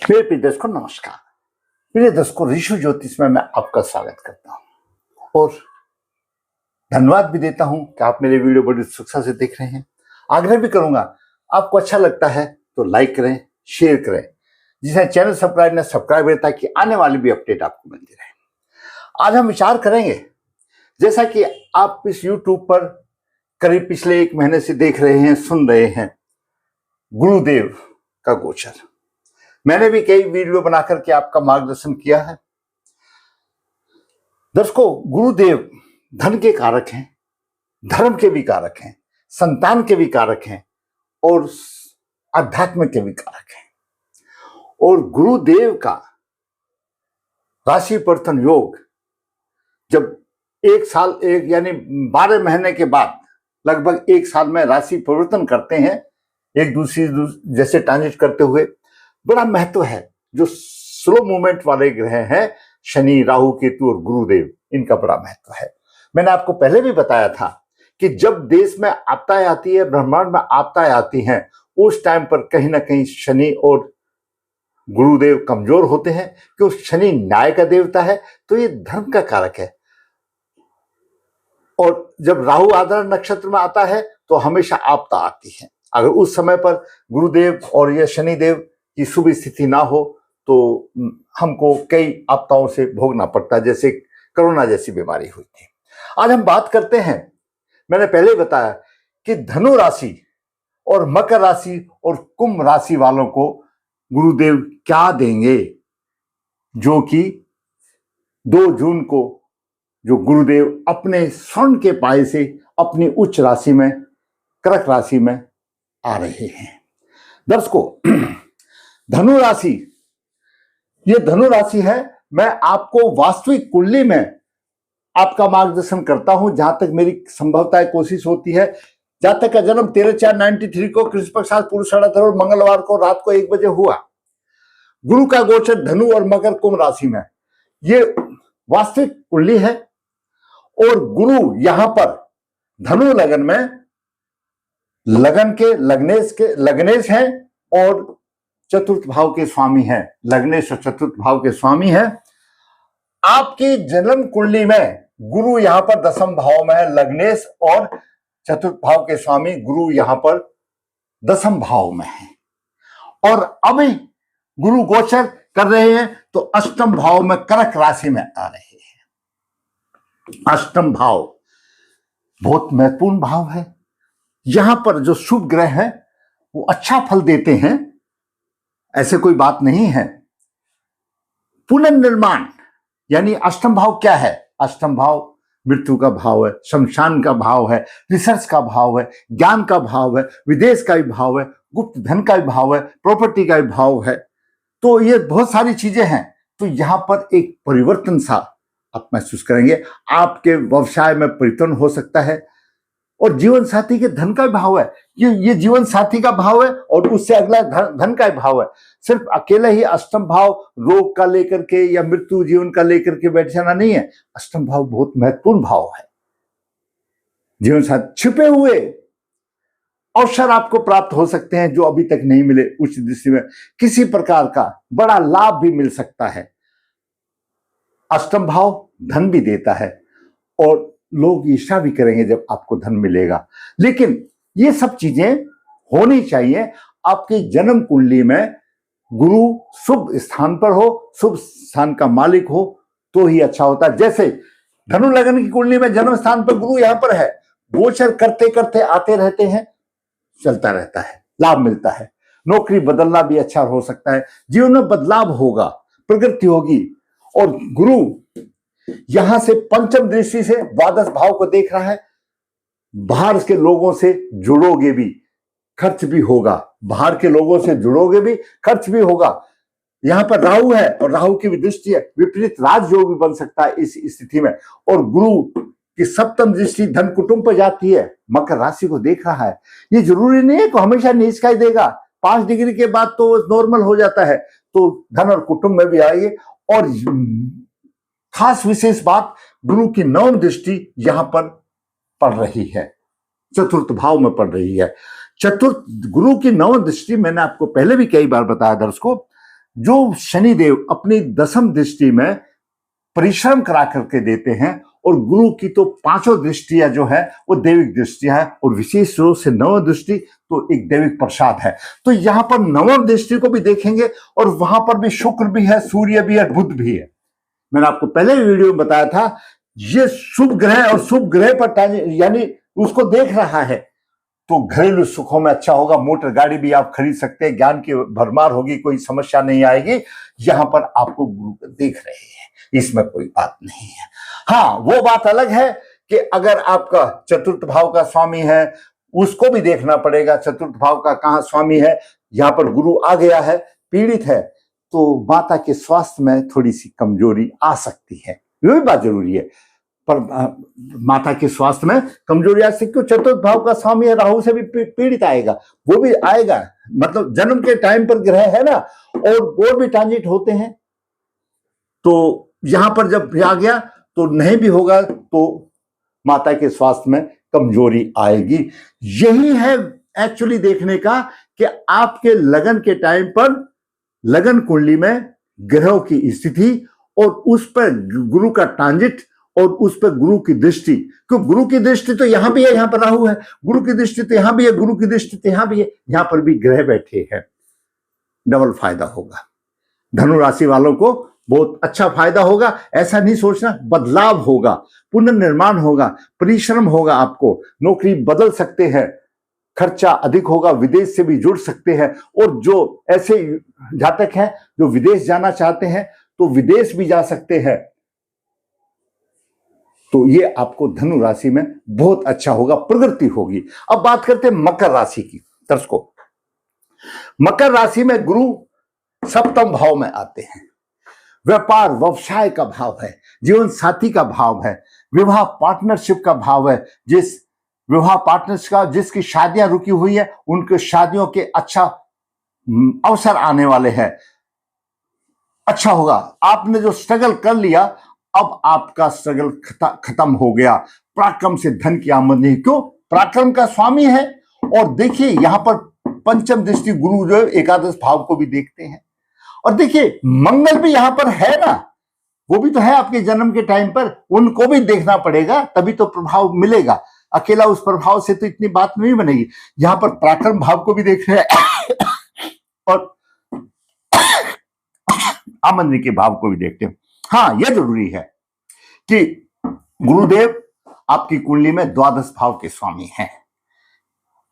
मेरे प्रिय दर्शकों नमस्कार। प्रिय दर्शकों, ऋषि ज्योतिष में मैं आपका स्वागत करता हूं और धन्यवाद भी देता हूं कि आप मेरे वीडियो बड़ी उत्सुकता से देख रहे हैं। आग्रह भी करूंगा, आपको अच्छा लगता है तो लाइक करें, शेयर करें। जिसने चैनल सब्सक्राइब ने सब्सक्राइब करें ताकि आने वाली भी अपडेट आपको मिलती रहे। आज हम विचार करेंगे, जैसा कि आप इस यूट्यूब पर करीब पिछले 1 महीने से देख रहे हैं, सुन रहे हैं, गुरुदेव का गोचर। मैंने भी कई वीडियो बनाकर के आपका मार्गदर्शन किया है। दर्शकों, गुरुदेव धन के कारक हैं, धर्म के भी कारक हैं, संतान के भी कारक हैं और आध्यात्म के भी कारक हैं। और गुरुदेव का राशि परिवर्तन योग जब 1 साल यानी 12 महीने के बाद लगभग 1 साल में राशि परिवर्तन करते हैं, एक दूसरी जैसे ट्रांजिट करते हुए, बड़ा महत्व है। जो स्लो मूवमेंट वाले ग्रह हैं, शनि, राहु, केतु और गुरुदेव, इनका बड़ा महत्व है। मैंने आपको पहले भी बताया था कि जब देश में आपदाएं आती है, ब्रह्मांड में आपदाएं आती हैं, उस टाइम पर कहीं ना कहीं शनि और गुरुदेव कमजोर होते हैं, क्योंकि शनि न्याय का देवता है, तो ये धर्म का कारक है। और जब राहु आधार नक्षत्र में आता है तो हमेशा आपदा आती है। अगर उस समय पर गुरुदेव और यह शनिदेव की शुभ स्थिति ना हो तो हमको कई आपदाओं से भोगना पड़ता है, जैसे कोरोना जैसी बीमारी हुई थी। आज हम बात करते हैं, मैंने पहले बताया कि धनु राशि और मकर राशि और कुंभ राशि वालों को गुरुदेव क्या देंगे, जो कि 2 जून को जो गुरुदेव अपने स्वर्ण के पाए से अपनी उच्च राशि में, कर्क राशि में आ रहे हैं। दर्शकों, धनु राशि, ये धनु राशि है। मैं आपको वास्तविक कुंडली में आपका मार्गदर्शन करता हूं, जहां तक मेरी संभवतः कोशिश होती है। जातक का जन्म 13/4/93 को कृष्ण पक्ष पुरुषाड़ा और मंगलवार को रात को 1 बजे हुआ। गुरु का गोचर धनु और मकर कुंभ राशि में, ये वास्तविक कुंडली है। और गुरु यहां पर धनु लगन में लगन के लग्नेश हैं और चतुर्थ भाव के स्वामी हैं। लग्नेश और चतुर्थ भाव के स्वामी हैं। आपकी जन्म कुंडली में गुरु यहां पर 10th भाव में है, लग्नेश और चतुर्थ भाव के स्वामी गुरु यहां पर 10th भाव में है। और अभी गुरु गोचर कर रहे हैं तो 8th भाव में कर्क राशि में आ रहे हैं। 8th भाव बहुत महत्वपूर्ण भाव है। यहां पर जो शुभ ग्रह हैं वो अच्छा फल देते हैं, ऐसे कोई बात नहीं है। पुनर्निर्माण यानी 8th भाव क्या है? 8th भाव मृत्यु का भाव है, शमशान का भाव है, रिसर्च का भाव है, ज्ञान का भाव है, विदेश का भी भाव है, गुप्त धन का भी भाव है, प्रॉपर्टी का भी भाव है। तो ये बहुत सारी चीजें हैं। तो यहां पर एक परिवर्तन सा आप महसूस करेंगे। आपके व्यवसाय में परिवर्तन हो सकता है। और जीवन साथी के धन का भाव है, ये जीवन साथी का भाव है और उससे अगला धन का भाव है। सिर्फ अकेले ही 8th भाव रोग का लेकर के या मृत्यु जीवन का लेकर के बैठ जाना नहीं है। 8th भाव बहुत महत्वपूर्ण भाव है। जीवन साथी, छिपे हुए अवसर आपको प्राप्त हो सकते हैं जो अभी तक नहीं मिले। उच्च दृष्टि में किसी प्रकार का बड़ा लाभ भी मिल सकता है। 8th भाव धन भी देता है और लोग ईर्ष्या भी करेंगे जब आपको धन मिलेगा। लेकिन ये सब चीजें होनी चाहिए। आपकी जन्म कुंडली में गुरु शुभ स्थान पर हो, शुभ स्थान का मालिक हो तो ही अच्छा होता है। जैसे धनु लगन की कुंडली में जन्म स्थान पर गुरु यहां पर है, गोचर करते करते आते रहते हैं, चलता रहता है, लाभ मिलता है। नौकरी बदलना भी अच्छा हो सकता है, जीवन में बदलाव होगा, प्रगति होगी। और गुरु यहां से 5th दृष्टि से द्वादश भाव को देख रहा है। बाहर के लोगों से जुड़ोगे भी, खर्च भी होगा। बाहर के लोगों से जुड़ोगे भी, खर्च भी होगा। यहां पर राहु है और राहु की भी दृष्टि है, विपरीत राजयोग भी बन सकता है इस स्थिति में। और गुरु की 7th दृष्टि धन कुटुंब पर जाती है, मकर राशि को देख रहा है। ये जरूरी नहीं है कि हमेशा नीच का ही देगा, 5 डिग्री के बाद तो नॉर्मल हो जाता है। तो धन और कुटुंब में भी आइए। और खास विशेष बात, गुरु की 9th दृष्टि यहां पर पड़ रही है, चतुर्थ भाव में पड़ रही है। चतुर्थ गुरु की 9th दृष्टि, मैंने आपको पहले भी कई बार बताया दर्शकों, जो शनिदेव अपनी दसम दृष्टि में परिश्रम करा करके देते हैं, और गुरु की तो पांचों दृष्टियां जो है वो दैविक दृष्टियां है, और विशेष रूप से नवम दृष्टि तो एक दैविक प्रसाद है। तो यहां पर नवम दृष्टि को भी देखेंगे, और वहां पर भी शुक्र भी है, सूर्य भी है, बुध भी है। मैंने आपको पहले वीडियो में बताया था, ये शुभ ग्रह और शुभ ग्रह पर यानी उसको देख रहा है तो घरेलू सुखों में अच्छा होगा, मोटर गाड़ी भी आप खरीद सकते हैं, ज्ञान की भरमार होगी, कोई समस्या नहीं आएगी। यहां पर आपको गुरु देख रहे हैं, इसमें कोई बात नहीं है। हाँ, वो बात अलग है कि अगर आपका चतुर्थ भाव का स्वामी है, उसको भी देखना पड़ेगा। चतुर्थ भाव का कहां स्वामी है, यहां पर गुरु आ गया है, पीड़ित है, तो माता के स्वास्थ्य में थोड़ी सी कमजोरी आ सकती है, ये भी बात जरूरी है। पर माता के स्वास्थ्य में कमजोरी आ सकती, क्यों? चतुर्थ भाव का स्वामी है, राहु से भी पीड़ित आएगा, वो भी आएगा, मतलब जन्म के टाइम पर ग्रह है ना, और भी ट्रांजिट होते हैं। तो यहां पर जब आ गया तो नहीं भी होगा तो माता के स्वास्थ्य में कमजोरी आएगी। यही है एक्चुअली देखने का कि आपके लगन के टाइम पर लगन कुंडली में ग्रहों की स्थिति और उस पर गुरु का ट्रांजिट और उस पर गुरु की दृष्टि, क्यों? गुरु की दृष्टि तो यहां भी है, यहां पर राहु है, गुरु की दृष्टि तो यहां भी है, गुरु की दृष्टि तो यहां भी है, यहां पर भी ग्रह बैठे हैं। डबल फायदा होगा। धनु राशि वालों को बहुत अच्छा फायदा होगा। ऐसा नहीं सोचना, बदलाव होगा, पुनर्निर्माण होगा, परिश्रम होगा, आपको नौकरी बदल सकते हैं, खर्चा अधिक होगा, विदेश से भी जुड़ सकते हैं। और जो ऐसे जातक हैं जो विदेश जाना चाहते हैं तो विदेश भी जा सकते हैं। तो ये आपको धनु राशि में बहुत अच्छा होगा, प्रगति होगी। अब बात करते हैं मकर राशि की। दर्शकों, मकर राशि में गुरु सप्तम भाव में आते हैं। व्यापार व्यवसाय का भाव है, जीवन साथी का भाव है, विवाह पार्टनरशिप का भाव है। जिस विवाह पार्टनर्स का जिसकी शादियां रुकी हुई है, उनके शादियों के अच्छा अवसर आने वाले हैं, अच्छा होगा। आपने जो स्ट्रगल कर लिया, अब आपका स्ट्रगल खत्म हो गया। पराक्रम से धन की आमदनी, क्यों? पराक्रम का स्वामी है। और देखिए यहां पर पंचम दृष्टि गुरु जो एकादश भाव को भी देखते हैं, और देखिए मंगल भी यहां पर है ना, वो भी तो है आपके जन्म के टाइम पर, उनको भी देखना पड़ेगा, तभी तो प्रभाव मिलेगा। अकेला उस प्रभाव से तो इतनी बात नहीं बनेगी। यहां पर पराक्रम भाव को भी देख रहे हैं और आमदनी के भाव को भी देखते हैं। हाँ, यह जरूरी है कि गुरुदेव आपकी कुंडली में द्वादश भाव के स्वामी हैं।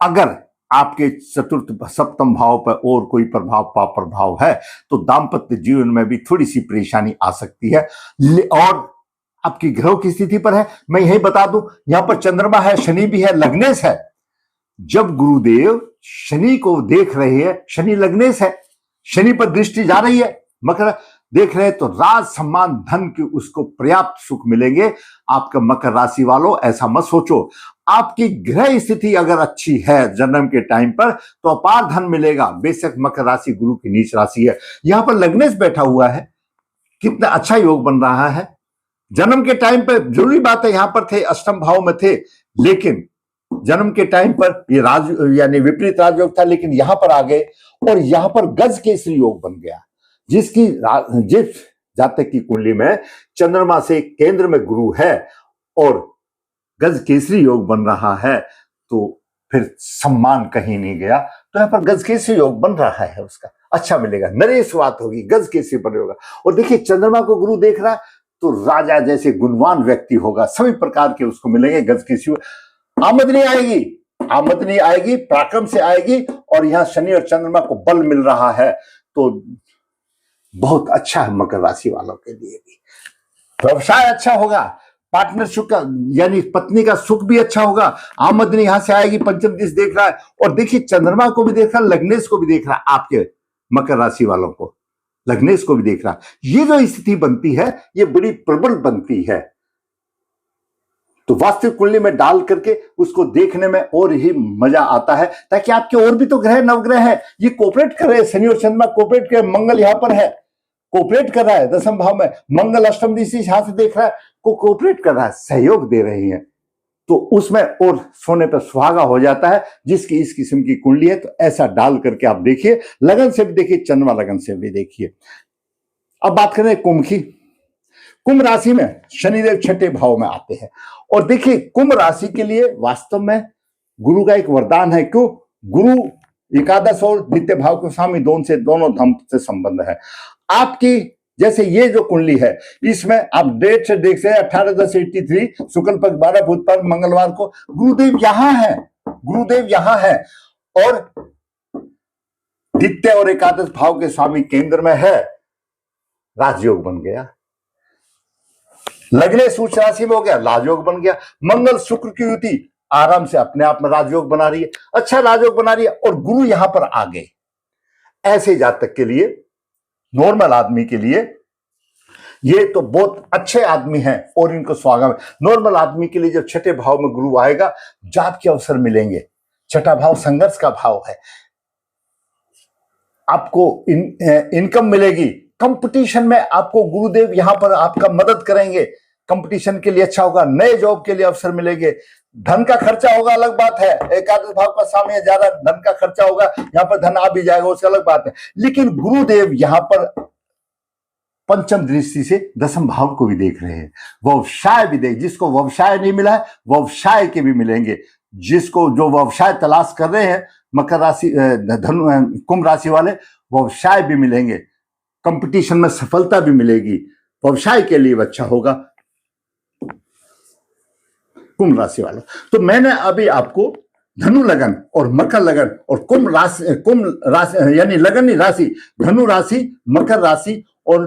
अगर आपके चतुर्थ सप्तम भाव पर और कोई प्रभाव है तो दाम्पत्य जीवन में भी थोड़ी सी परेशानी आ सकती है। और आपकी ग्रहों की स्थिति पर है, मैं यही बता दूं, यहां पर चंद्रमा है, शनि भी है, लग्नेश है। जब गुरुदेव शनि को देख रहे हैं, शनि लग्नेश है, शनि पर दृष्टि जा रही है, मकर देख रहे हैं, तो राज सम्मान धन की उसको पर्याप्त सुख मिलेंगे। आपका मकर राशि वालों ऐसा मत सोचो, आपकी ग्रह स्थिति अगर अच्छी है जन्म के टाइम पर तो अपार धन मिलेगा। बेशक मकर राशि गुरु की नीच राशि है, यहां पर लग्नेश बैठा हुआ है, कितना अच्छा योग बन रहा है। जन्म के टाइम पर जरूरी बात है, यहां पर थे, अष्टम भाव में थे, लेकिन जन्म के टाइम पर ये राज यानी विपरीत राजयोग था, लेकिन यहां पर आ गए और यहां पर गज केसरी योग बन गया। जिस जातक की कुंडली में चंद्रमा से केंद्र में गुरु है और गज केसरी योग बन रहा है, तो फिर सम्मान कहीं नहीं गया। तो यहां पर गज केसरी योग बन रहा है, उसका अच्छा मिलेगा, नरेश बात होगी, गज केसरी पर होगा। और देखिए चंद्रमा को गुरु देख रहा है तो राजा जैसे गुणवान व्यक्ति होगा, सभी प्रकार के उसको मिलेंगे। गज केसरी आमदनी आएगी, पराक्रम से आएगी। और यहाँ शनि और चंद्रमा को बल मिल रहा है, तो बहुत अच्छा है मकर राशि वालों के लिए भी। व्यवसाय अच्छा होगा, पार्टनरशिप का यानी पत्नी का सुख भी अच्छा होगा, आमदनी यहां से आएगी। पंचम दिश देख रहा है, और देखिए चंद्रमा को भी देख रहा है, लग्नेश को भी देख रहा है, आपके मकर राशि वालों को लग्नेश को भी देख रहा है। ये जो स्थिति बनती है ये बड़ी प्रबल बनती है। तो वास्तविक कुंडली में डाल करके उसको देखने में और ही मजा आता है, ताकि आपके और भी तो ग्रह नवग्रह है, ये कोऑपरेट कर रहे हैं। शनि और चंद्रमा कोऑपरेट कर, मंगल यहां पर है, कोऑपरेट कर रहा है दसम भाव में, मंगल अष्टम दिशा यहां से देख रहा है, कोऑपरेट कर रहा है, सहयोग दे रहे हैं। तो उसमें और सोने पर सुहागा हो जाता है। जिसकी इस किस्म की कुंडली है तो ऐसा डाल करके आप देखिए, लगन से भी देखिए, चंद्रमा लगन से भी देखिए। अब बात करें कुंभ की। कुंभ राशि में शनिदेव छठे भाव में आते हैं और देखिए कुंभ राशि के लिए वास्तव में गुरु का एक वरदान है। क्यों? गुरु एकादश और द्वितीय भाव के स्वामी, दोनों धर्म से संबंध है। आपकी जैसे ये जो कुंडली है इसमें आप डेट से देख सकते 18/10/83 शुक्ल पक्ष 12 बुधवार मंगलवार को गुरुदेव यहां है, गुरुदेव यहां है और द्वितीय और एकादश भाव के स्वामी केंद्र में है। राजयोग बन गया, लग्न सूच राशि में हो गया, राजयोग बन गया। मंगल शुक्र की युति आराम से अपने आप में राजयोग बना रही है, अच्छा राजयोग बना रही है और गुरु यहां पर आ गए। ऐसे जातक के लिए, नॉर्मल आदमी के लिए ये तो बहुत अच्छे आदमी हैं और इनको स्वागत है। नॉर्मल आदमी के लिए जब छठे भाव में गुरु आएगा, जाप के अवसर मिलेंगे। छठा भाव संघर्ष का भाव है, आपको इनकम मिलेगी। कंपटीशन में आपको गुरुदेव यहां पर आपका मदद करेंगे, कंपटीशन के लिए अच्छा होगा। नए जॉब के लिए अवसर मिलेंगे। धन का खर्चा होगा, अलग बात है, एकादश भाव का स्वामी है, ज्यादा धन का खर्चा होगा, यहां पर धन आ भी जाएगा, उसकी अलग बात है। लेकिन गुरुदेव यहां पर पंचम दृष्टि से दसम भाव को भी देख रहे हैं। व्यवसाय भी देख, जिसको व्यवसाय नहीं मिला है व्यवसाय के भी मिलेंगे। जिसको जो व्यवसाय तलाश कर रहे हैं मकर राशि कुंभ राशि वाले, व्यवसाय भी मिलेंगे। कंपटीशन में सफलता भी मिलेगी, व्यवसाय के लिए अच्छा होगा कुंभ राशि वालों। तो मैंने अभी आपको धनु लगन और मकर लगन और कुंभ राशि यानी लगन राशि, धनु राशि, मकर राशि और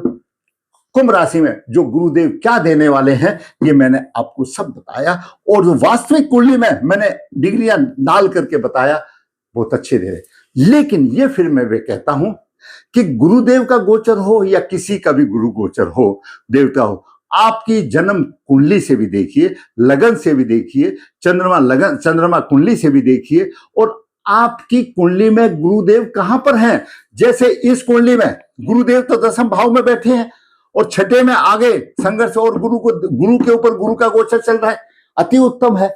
कुंभ राशि में जो गुरुदेव क्या देने वाले हैं ये मैंने आपको सब बताया। और जो वास्तविक कुंडली में मैंने डिग्रियां डाल करके बताया, बहुत अच्छे दे रहे। लेकिन ये फिर मैं वे कहता हूं कि गुरुदेव का गोचर हो या किसी का भी गुरु गोचर हो, देवता हो, आपकी जन्म कुंडली से भी देखिए, लगन से भी देखिए, चंद्रमा कुंडली से भी देखिए और आपकी कुंडली में गुरुदेव कहां पर हैं। जैसे इस कुंडली में गुरुदेव तो दसम भाव में बैठे हैं और छठे में आगे संघर्ष और गुरु के ऊपर गुरु का गोचर चल रहा है, अति उत्तम है।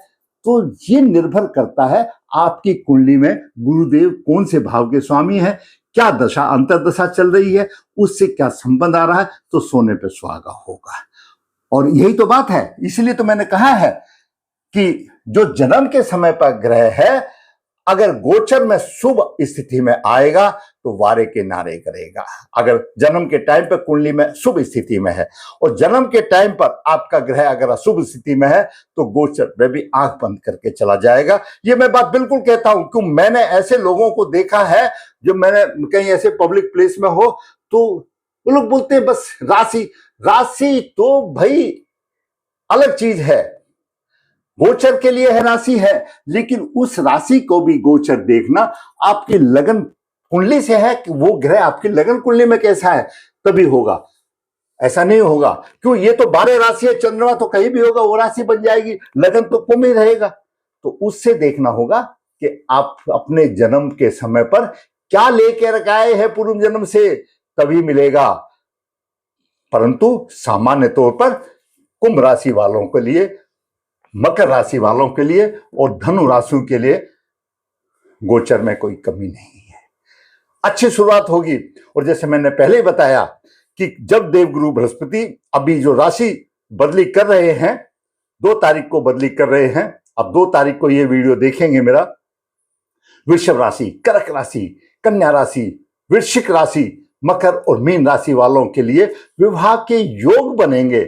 तो ये निर्भर करता है आपकी कुंडली में गुरुदेव कौन से भाव के स्वामी हैं, क्या दशा अंतरदशा चल रही है, उससे क्या संबंध आ रहा है, तो सोने पे सुहागा होगा। और यही तो बात है, इसलिए तो मैंने कहा है कि जो जन्म के समय पर ग्रह है अगर गोचर में शुभ स्थिति में आएगा तो वारे के नारे करेगा। अगर जन्म के टाइम पर कुंडली में शुभ स्थिति में है और जन्म के टाइम पर आपका ग्रह अगर अशुभ स्थिति में है तो गोचर में भी आंख बंद करके चला जाएगा। ये मैं बात बिल्कुल कहता हूं क्योंकि मैंने ऐसे लोगों को देखा है, जो मैंने कहीं ऐसे पब्लिक प्लेस में हो तो वो लोग बोलते हैं बस राशि तो भाई अलग चीज है, गोचर के लिए है राशि है, लेकिन उस राशि को भी गोचर देखना आपकी लगन कुंडली से है कि वो ग्रह आपकी लगन कुंडली में कैसा है तभी होगा, ऐसा नहीं होगा। क्यों? ये तो 12 राशि है, चंद्रमा तो कहीं भी होगा वो राशि बन जाएगी, लगन तो कुंभ ही रहेगा। तो उससे देखना होगा कि आप अपने जन्म के समय पर क्या लेकर आए हैं पूर्व जन्म से, तभी मिलेगा। परंतु सामान्य तौर पर कुंभ राशि वालों के लिए, मकर राशि वालों के लिए और धनु राशि के लिए गोचर में कोई कमी नहीं है, अच्छी शुरुआत होगी। और जैसे मैंने पहले ही बताया कि जब देवगुरु बृहस्पति अभी जो राशि बदली कर रहे हैं, 2 तारीख को बदली कर रहे हैं, अब 2 तारीख को ये वीडियो देखेंगे मेरा, वृषभ राशि, कर्क राशि, कन्या राशि, वृश्चिक राशि, मकर और मीन राशि वालों के लिए विवाह के योग बनेंगे।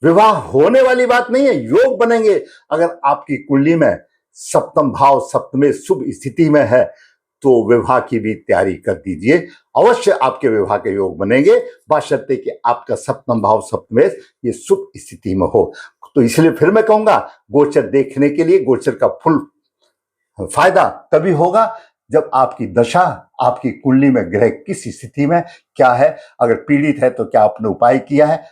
विवाह होने वाली बात नहीं है, योग बनेंगे। अगर आपकी कुंडली में सप्तम भाव सप्तम शुभ स्थिति में है तो विवाह की भी तैयारी कर दीजिए, अवश्य आपके विवाह के योग बनेंगे, बशर्ते कि आपका सप्तम भाव सप्तम ये शुभ स्थिति में हो। तो इसलिए फिर मैं कहूंगा गोचर देखने के लिए गोचर का फुल फायदा तभी होगा जब आपकी दशा, आपकी कुंडली में ग्रह किस स्थिति में क्या है, अगर पीड़ित है तो क्या आपने उपाय किया है।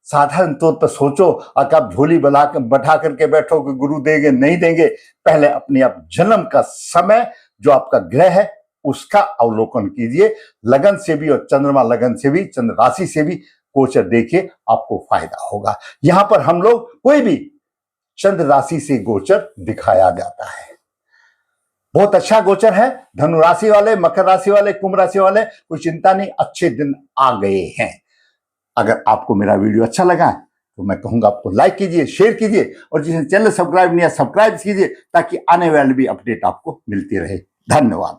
साधारण तौर पर सोचो, अगर आप झोली बैठा करके बैठो कि गुरु देंगे नहीं देंगे, पहले अपने आप जन्म का समय जो आपका ग्रह है उसका अवलोकन कीजिए, लगन से भी और चंद्रमा लगन से भी, चंद्र राशि से भी गोचर देखिए, आपको फायदा होगा। यहां पर हम लोग कोई भी चंद्र राशि से गोचर दिखाया जाता है। बहुत अच्छा गोचर है। धनु राशि वाले, मकर राशि वाले, कुंभ राशि वाले, कोई चिंता नहीं, अच्छे दिन आ गए हैं। अगर आपको मेरा वीडियो अच्छा लगा तो मैं कहूंगा आपको लाइक कीजिए, शेयर कीजिए, और जिसने चैनल सब्सक्राइब नहीं है सब्सक्राइब कीजिए, ताकि आने वाले भी अपडेट आपको मिलती रहे। धन्यवाद।